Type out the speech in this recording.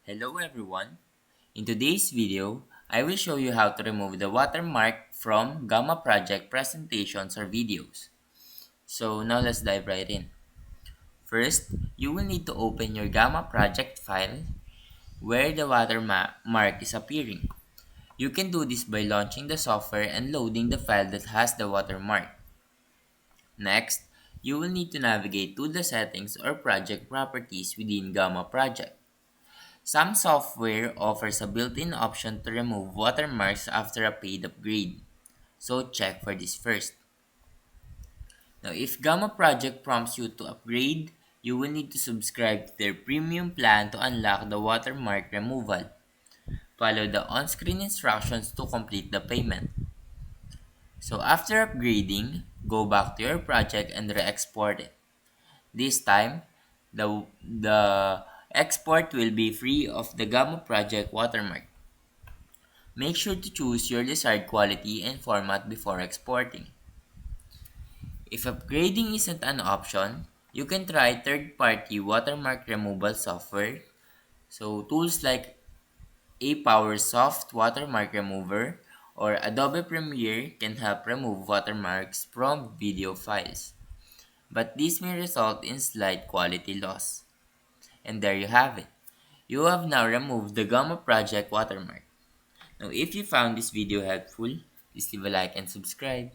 Hello everyone. In today's video, I will show you how to remove the watermark from Gamma project presentations or videos. So now let's dive right in. First, you will need to open your Gamma project file where the watermark is appearing. You can do this by launching the software and loading the file that has the watermark. Next, you will need to navigate to the settings or project properties within Gamma project. Some software offers a built-in option to remove watermarks after a paid upgrade, so check for this first. Now, if Gamma Project prompts you to upgrade, you will need to subscribe to their premium plan to unlock the watermark removal. Follow the on-screen instructions to complete the payment. So after upgrading, go back to your project and re-export it. This time, the export will be free of the Gamma Project watermark. Make sure to choose your desired quality and format before exporting. If upgrading isn't an option, you can try third-party watermark removal software. So tools like APowerSoft Watermark Remover or Adobe Premiere can help remove watermarks from video files. But this may result in slight quality loss. And there you have it. You have now removed the Gamma Project watermark. Now if you found this video helpful, please leave a like and subscribe.